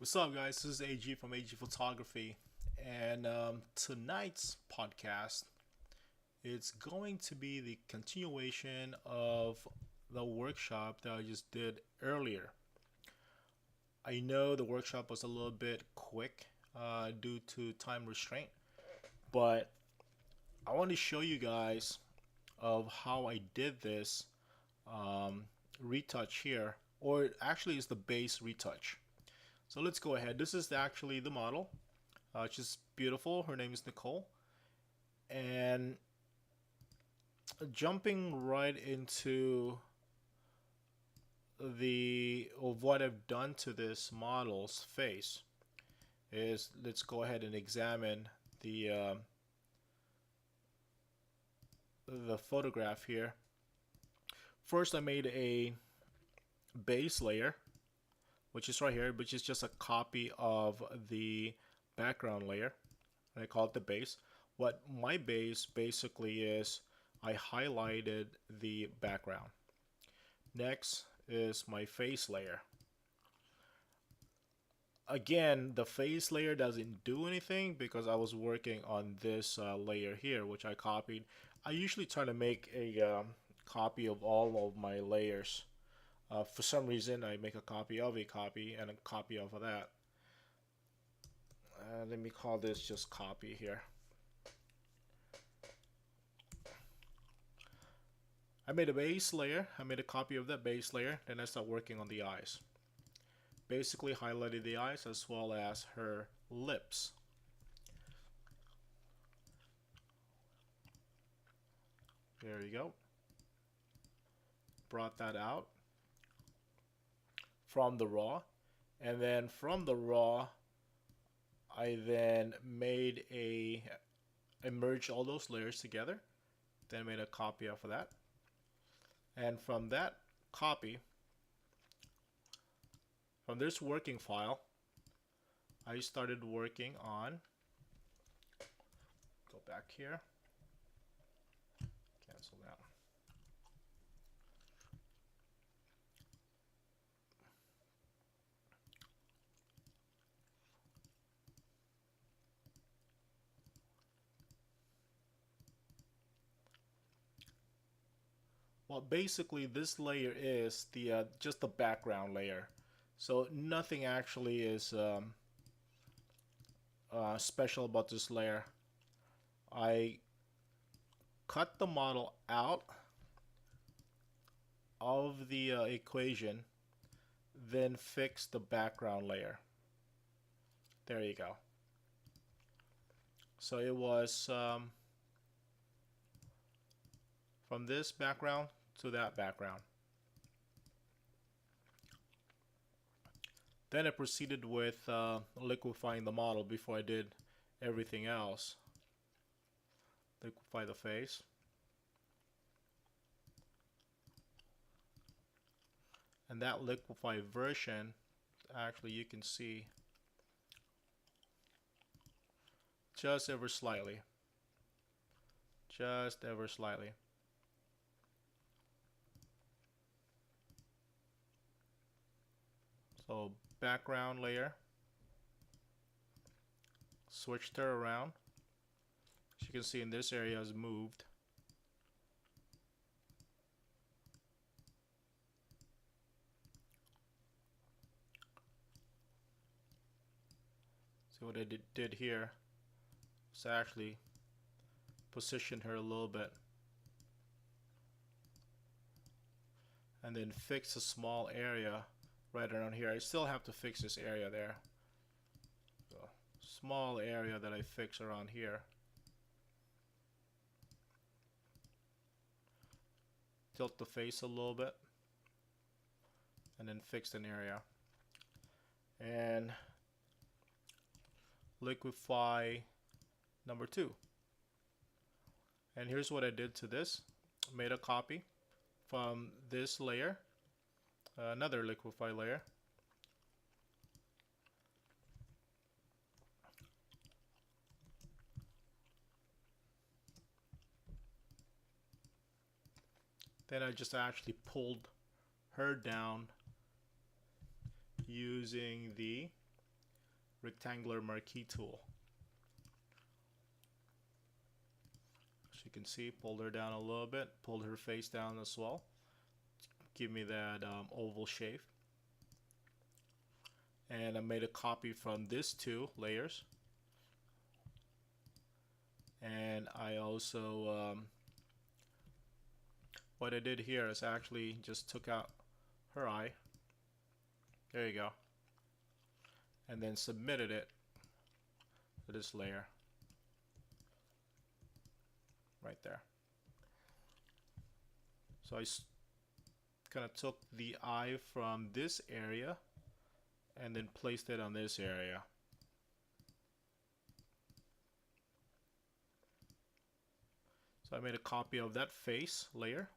What's up, guys? This is AG from AG Photography, and tonight's podcast it's going to be the continuation of the workshop that I just did earlier. I know the workshop was a little bit quick due to time restraint, but I want to show you guys of how I did this um, retouch here, or actually, it's the base retouch. So let's go ahead. This is actually the model. She's beautiful. Her name is Nicole. And jumping right into the of what I've done to this model's face is let's go ahead and examine the photograph here. First, I made a base layer, which is right here, which is just a copy of the background layer, and I call it the base. What my base basically is, I highlighted the background. Next is my face layer. Again, the face layer doesn't do anything because I was working on this layer here, which I copied. I usually try to make a copy of all of my layers. For some reason, I make a copy of a copy and a copy of that. Let me call this just copy here. I made a base layer, I made a copy of that base layer, then I start working on the eyes. Basically highlighted the eyes as well as her lips. There you go. Brought that out from the raw, and then from the raw I then made I merged all those layers together, then made a copy of that, and from that copy, from this working file, I started working on, go back here, cancel that. Well, basically this layer is the just the background layer. So nothing actually is special about this layer. I cut the model out of the equation, then fix the background layer. There you go. So it was from this background to that background. Then I proceeded with liquefying the model before I did everything else. Liquefy the face. And that liquefied version, actually you can see just ever slightly. Just ever slightly. So background layer, switched her around. As you can see in this area has moved. See what I did here is actually position her a little bit and then fix a small area right around here. I still have to fix this area there. So, small area that I fix around here. Tilt the face a little bit and then fix an area. And liquefy number 2. And here's what I did to this. Made a copy from this layer, another liquefy layer. Then I just actually pulled her down using the rectangular marquee tool. As you can see, pulled her down a little bit, pulled her face down as well. Give me that oval shape. And I made a copy from these two layers. And I also, what I did here is actually just took out her eye. There you go. And then submitted it to this layer. Right there. So I kind of took the eye from this area and then placed it on this area. So I made a copy of that face layer.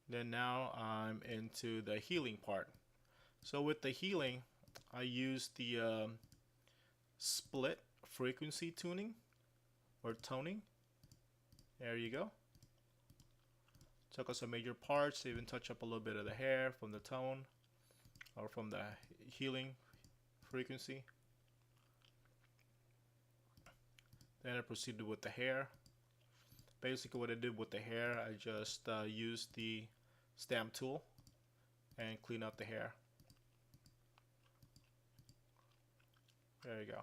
Then now I'm into the healing part. So with the healing, I used the split frequency tuning or toning. There you go. Took out some major parts, even touch up a little bit of the hair from the tone or from the healing frequency. Then I proceeded with the hair. Basically what I did with the hair, I just used the stamp tool and clean out the hair. There you go.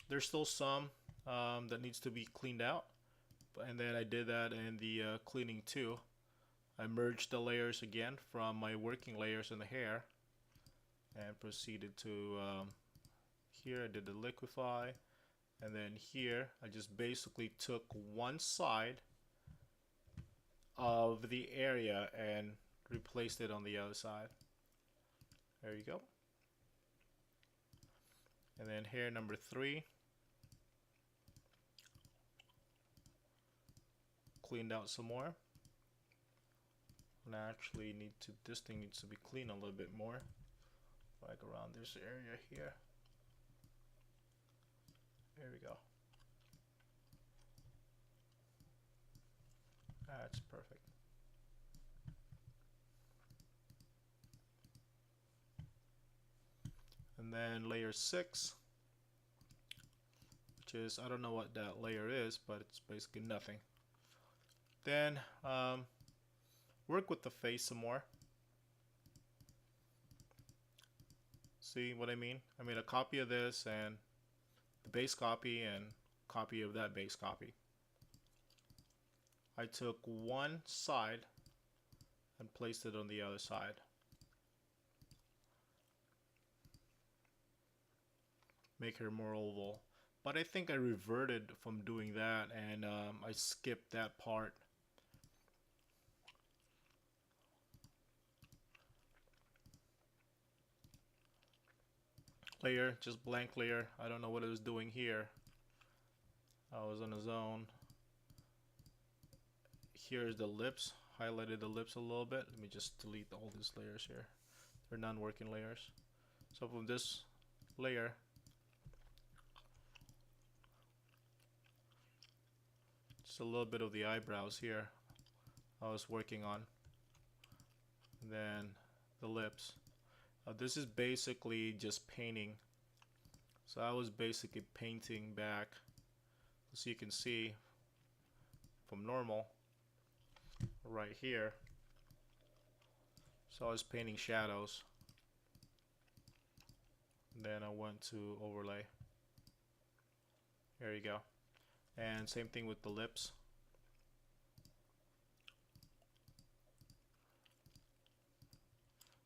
There's still some that needs to be cleaned out, and then I did that in the cleaning too. I merged the layers again from my working layers in the hair and proceeded to here I did the liquefy, and then here I just basically took one side of the area and replaced it on the other side. There you go. And then hair number 3, cleaned out some more. And I actually need to, this thing needs to be cleaned a little bit more, like around this area here. There we go. That's perfect. And then layer 6, which is, I don't know what that layer is, but it's basically nothing. Then work with the face some more. See what I mean? I made a copy of this and the base copy and copy of that base copy. I took one side and placed it on the other side. Make her more oval. But I think I reverted from doing that and I skipped that part. Layer, just blank layer. I don't know what it was doing here. I was on a zone. Here's the lips. Highlighted the lips a little bit. Let me just delete all these layers here. They're non-working layers. So from this layer, just a little bit of the eyebrows here I was working on. And then the lips. This is basically just painting. So I was basically painting back, so you can see from normal right here. So I was painting shadows. Then I went to overlay. There you go. And same thing with the lips.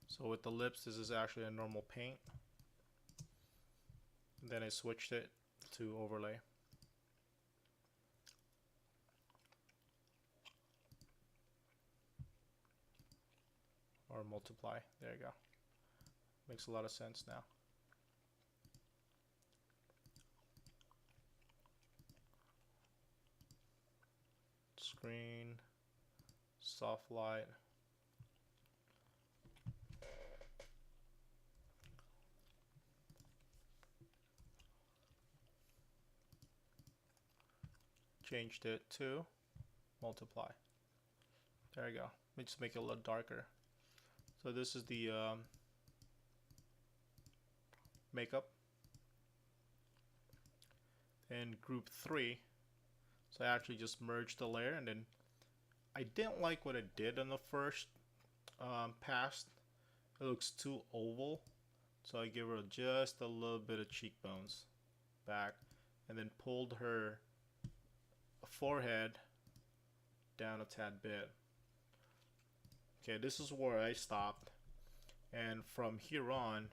So with the lips, this is actually a normal paint. Then I switched it to overlay. Or multiply. There you go. Makes a lot of sense now. Screen, soft light. Changed it to multiply. There you go. Let me just make it a little darker. So this is the makeup. And group 3. So I actually just merged the layer, and then I didn't like what I did on the first pass. It looks too oval, so I give her just a little bit of cheekbones back, and then pulled her forehead down a tad bit. Okay, this is where I stopped, and from here on,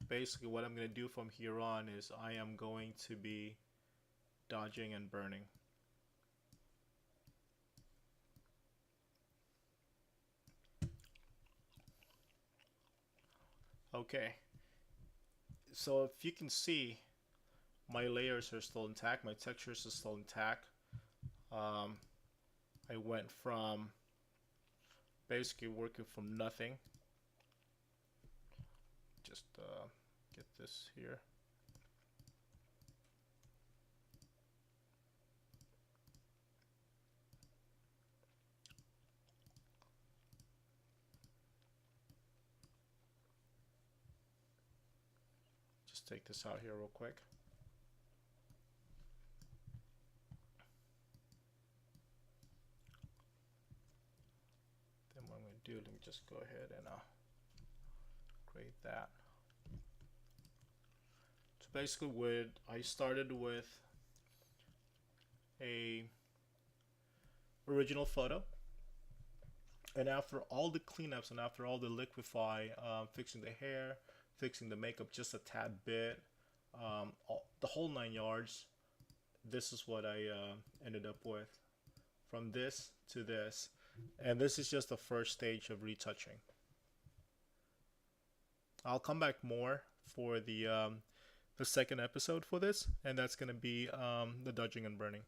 basically what I'm going to do from here on is I am going to be dodging and burning. Okay, so if you can see, my layers are still intact, my textures are still intact. I went from basically working from nothing. Just get this here. Just take this out here real quick. Then what I'm going to do, let me just go ahead and create that. So basically I started with a original photo, and after all the cleanups and after all the liquify, fixing the hair, fixing the makeup just a tad bit, the whole 9 yards, this is what I ended up with. From this to this, and this is just the first stage of retouching. I'll come back more for the second episode for this, and that's going to be the dodging and burning.